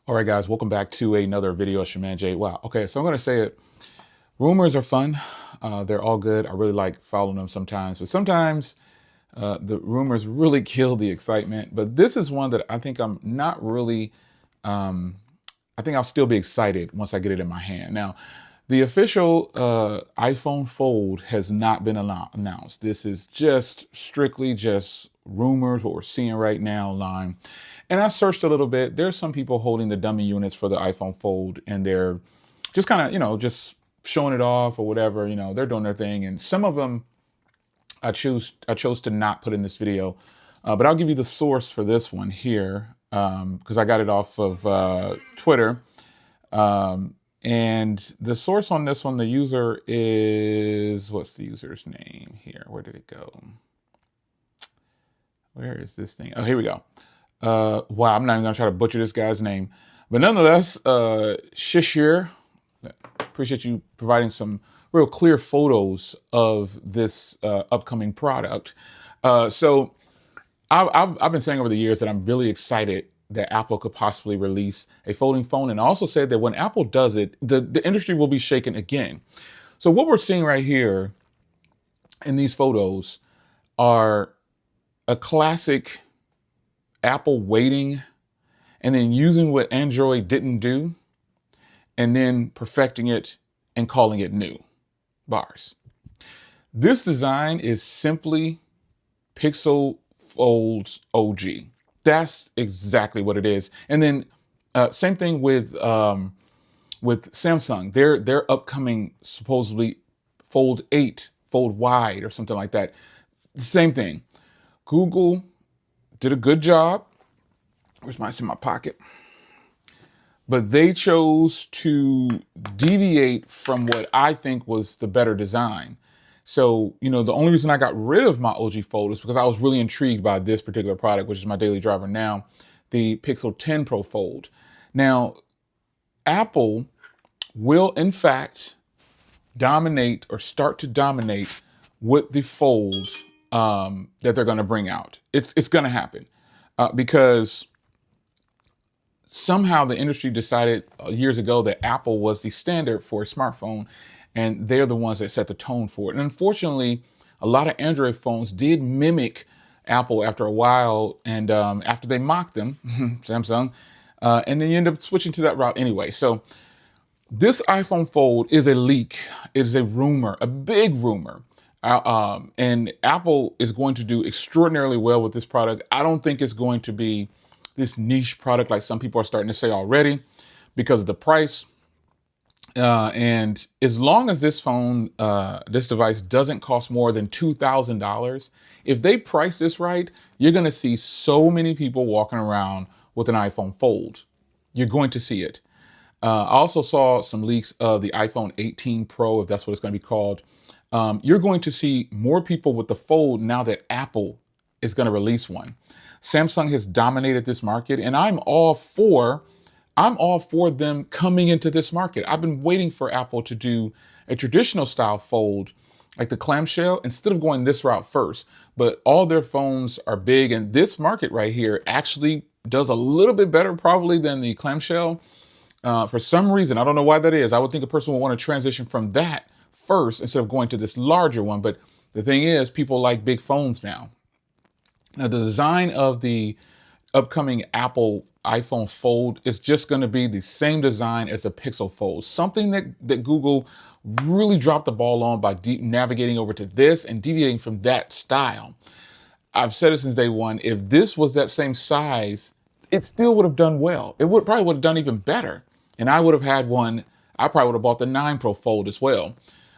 All right, guys, welcome back to another video. It's your man Jay. Wow. Okay, so I'm going to say it. Rumors are fun. They're all good. I really like following them sometimes, but sometimes the rumors really kill the excitement. But this is one that I think I'm not really, I think I'll still be excited once I get it in my hand. Now, the official iPhone Fold has not been announced. This is just strictly just rumors, what we're seeing right now online. And I searched a little bit. There's some people holding the dummy units for the iPhone Fold, and they're just kind of, just showing it off or whatever. They're doing their thing. And some of them I chose to not put in this video, but I'll give you the source for this one here because I got it off of Twitter. And the source on this one, the user is, what's the user's name here? Where did it go? Where is this thing? Oh, here we go. Wow, I'm not even gonna try to butcher this guy's name. But nonetheless, Shishir, appreciate you providing some real clear photos of this upcoming product. So I've been saying over the years that I'm really excited that Apple could possibly release a folding phone, and I also said that when Apple does it, the industry will be shaken again. So what we're seeing right here in these photos are a classic Apple waiting and then using what Android didn't do and then perfecting it and calling it new. Bars. This design is simply Pixel Fold's OG. That's exactly what it is. And then same thing with Samsung. Their upcoming supposedly Fold 8, Fold Wide or something like that. The same thing. Google did a good job. Where's mine? It's in my pocket. But they chose to deviate from what I think was the better design. So, the only reason I got rid of my OG Fold is because I was really intrigued by this particular product, which is my daily driver now, the Pixel 10 Pro Fold. Now, Apple will, in fact, dominate or start to dominate with the Fold that they're going to bring out. It's going to happen because somehow the industry decided years ago that Apple was the standard for a smartphone, and they're the ones that set the tone for it. And unfortunately, a lot of Android phones did mimic Apple after a while, and after they mocked them, Samsung, and then you end up switching to that route anyway. So this iPhone Fold is a leak. It is a rumor, a big rumor. And Apple is going to do extraordinarily well with this product. I don't think it's going to be this niche product like some people are starting to say already because of the price. And as long as this phone, this device doesn't cost more than $2,000, if they price this right, you're going to see so many people walking around with an iPhone Fold. You're going to see it. I also saw some leaks of the iPhone 18 Pro, if that's what it's going to be called. You're going to see more people with the Fold now that Apple is going to release one. Samsung has dominated this market, and I'm all for them coming into this market. I've been waiting for Apple to do a traditional style Fold, like the clamshell, instead of going this route first. But all their phones are big, and this market right here actually does a little bit better probably than the clamshell. For some reason, I don't know why that is. I would think a person would want to transition from that first instead of going to this larger one. But the thing is, people like big phones now. Now, the design of the upcoming Apple iPhone Fold is just going to be the same design as the Pixel Fold. Something that Google really dropped the ball on by navigating over to this and deviating from that style. I've said it since day one. If this was that same size, it still would have done well. It probably would have done even better. And I would have had one. I probably would have bought the 9 Pro Fold as well.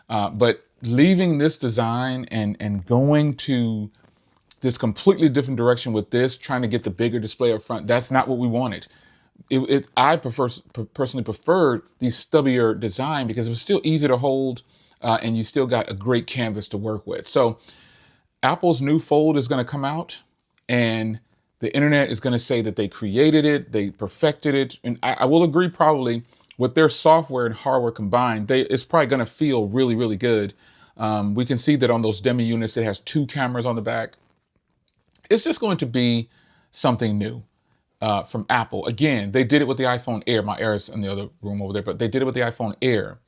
But leaving this design and going to this completely different direction with this, trying to get the bigger display up front, that's not what we wanted. I personally preferred the stubbier design because it was still easy to hold and you still got a great canvas to work with. So Apple's new Fold is going to come out and the internet is going to say that they created it, they perfected it. And I will agree probably with their software and hardware combined, it's probably going to feel really, really good. We can see that on those demo units, it has 2 cameras on the back. It's just going to be something new. from Apple. Again, they did it with the iPhone Air. My Air is in the other room over there, but they did it with the iPhone Air.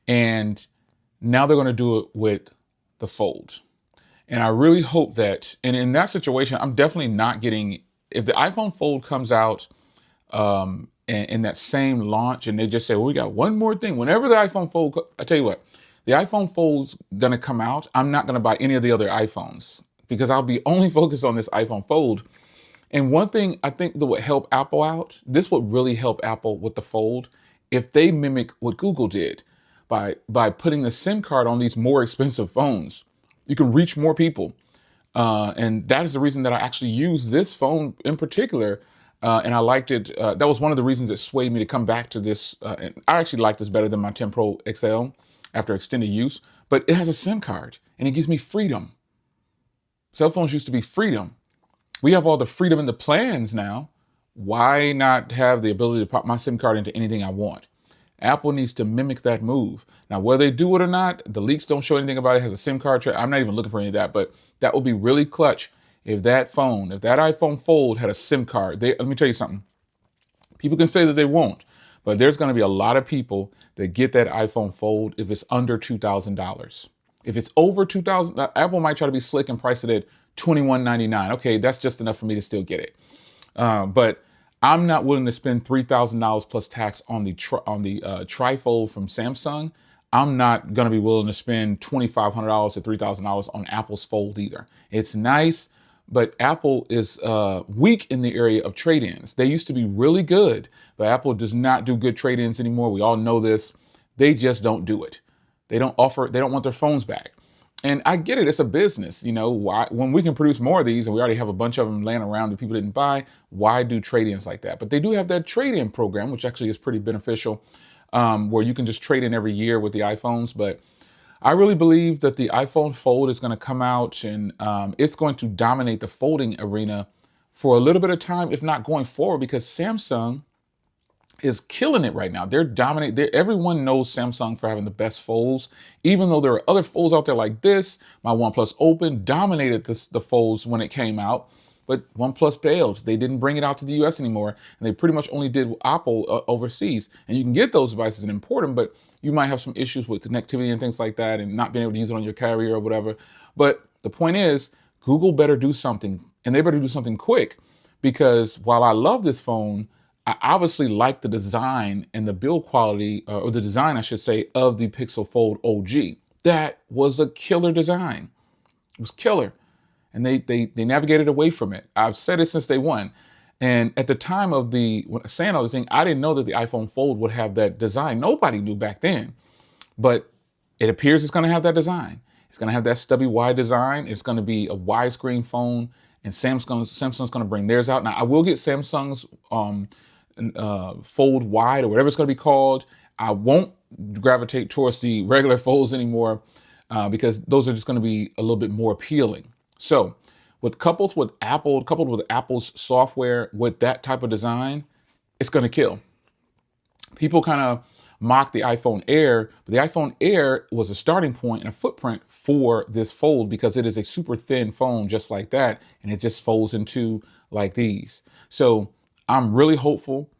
And now they're going to do it with the Fold. And I really hope that, and in that situation, I'm definitely not getting, if the iPhone Fold comes out in that same launch and they just say, well, we got one more thing. Whenever the iPhone Fold, I tell you what, the iPhone Fold's going to come out. I'm not going to buy any of the other iPhones because I'll be only focused on this iPhone Fold. And one thing I think that would help Apple out, this would really help Apple with the Fold if they mimic what Google did by putting the SIM card on these more expensive phones. You can reach more people. And that is the reason that I actually use this phone in particular. And I liked it. That was one of the reasons that swayed me to come back to this. And I actually like this better than my 10 Pro XL after extended use. But it has a SIM card and it gives me freedom. Cell phones used to be freedom. We have all the freedom in the plans now. Why not have the ability to pop my SIM card into anything I want? Apple needs to mimic that move. Now, whether they do it or not, the leaks don't show anything about it. It has a SIM card tray. I'm not even looking for any of that, but that would be really clutch if that iPhone Fold had a SIM card. Let me tell you something. People can say that they won't, but there's going to be a lot of people that get that iPhone Fold if it's under $2,000. If it's over $2,000, Apple might try to be slick and price it at $21.99. Okay, that's just enough for me to still get it. But I'm not willing to spend $3,000 plus tax on the trifold from Samsung. I'm not going to be willing to spend $2,500 to $3,000 on Apple's Fold either. It's nice, but Apple is weak in the area of trade-ins. They used to be really good, but Apple does not do good trade-ins anymore. We all know this. They just don't do it. They don't want their phones back. And I get it, it's a business, why, when we can produce more of these and we already have a bunch of them laying around that people didn't buy, why do trade-ins like that? But they do have that trade-in program, which actually is pretty beneficial, where you can just trade in every year with the iPhones. But I really believe that the iPhone Fold is going to come out and it's going to dominate the folding arena for a little bit of time, if not going forward, because Samsung is killing it right now. They're dominating. Everyone knows Samsung for having the best folds, even though there are other folds out there like this. My OnePlus Open dominated the folds when it came out, but OnePlus failed. They didn't bring it out to the US anymore, and they pretty much only did Apple overseas. And you can get those devices and import them, but you might have some issues with connectivity and things like that and not being able to use it on your carrier or whatever. But the point is, Google better do something, and they better do something quick, because while I love this phone, I obviously like the design and the build quality, or the design, I should say, of the Pixel Fold OG. That was a killer design. It was killer. And they navigated away from it. I've said it since day one. And at the time of saying all this thing, I didn't know that the iPhone Fold would have that design. Nobody knew back then. But it appears it's going to have that design. It's going to have that stubby wide design. It's going to be a widescreen phone. And Samsung's going to bring theirs out. Now, I will get Samsung's Fold Wide or whatever it's going to be called. I won't gravitate towards the regular folds anymore because those are just going to be a little bit more appealing. So coupled with Apple's software with that type of design, it's going to kill. People kind of mock the iPhone Air, but the iPhone Air was a starting point and a footprint for this Fold because it is a super thin phone just like that, and it just folds into like these. So I'm really hopeful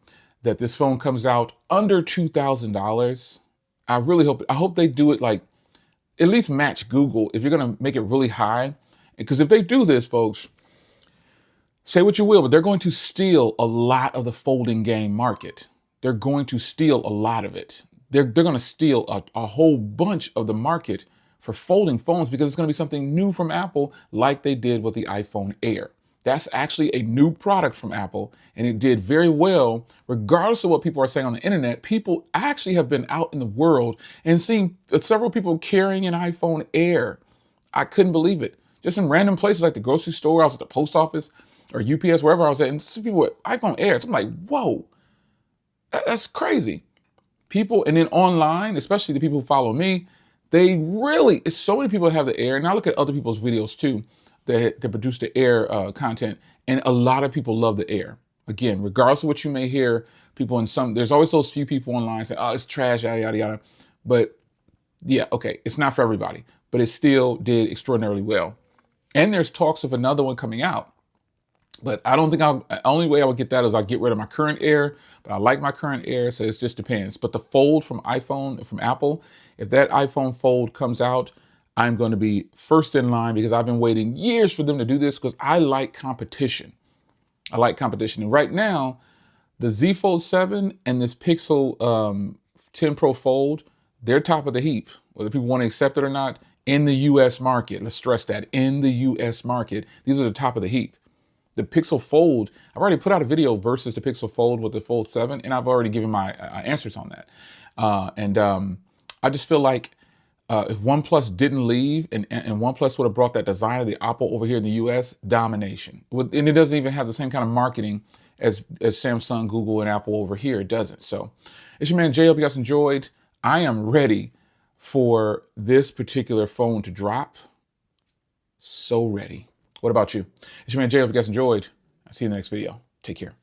that this phone comes out under $2,000. I hope they do it like at least match Google if you're going to make it really high. Because if they do this, folks, say what you will, but they're going to steal a lot of the folding game market. They're going to steal a lot of it. They're going to steal a whole bunch of the market for folding phones because it's going to be something new from Apple like they did with the iPhone Air. That's actually a new product from Apple, and it did very well, regardless of what people are saying on the internet. People actually have been out in the world and seen several people carrying an iPhone Air. I couldn't believe it. Just in random places like the grocery store, I was at the post office or UPS, wherever I was at, and see people with iPhone Airs. I'm like, whoa, that's crazy. People, and then online, especially the people who follow me, it's so many people that have the Air, and I look at other people's videos too, that produce the Air content, and a lot of people love the Air. Again, regardless of what you may hear, there's always those few people online saying, oh, it's trash, yada, yada, yada. But yeah, okay, it's not for everybody, but it still did extraordinarily well. And there's talks of another one coming out. But I don't think only way I would get that is I'll get rid of my current Air, but I like my current Air, so it just depends. But the Fold from Apple, if that iPhone Fold comes out, I'm going to be first in line because I've been waiting years for them to do this because I like competition. I like competition. And right now, the Z Fold 7 and this Pixel 10 Pro Fold, they're top of the heap, whether people want to accept it or not, in the US market. Let's stress that, in the US market, these are the top of the heap. The Pixel Fold, I've already put out a video versus the Pixel Fold with the Fold 7, and I've already given my answers on that. I just feel like if OnePlus didn't leave and OnePlus would have brought that design of the Oppo over here in the US, domination. And it doesn't even have the same kind of marketing as Samsung, Google, and Apple over here. It doesn't. So it's your man Jay. Hope you guys enjoyed. I am ready for this particular phone to drop. So ready. What about you? It's your man Jay. Hope you guys enjoyed. I'll see you in the next video. Take care.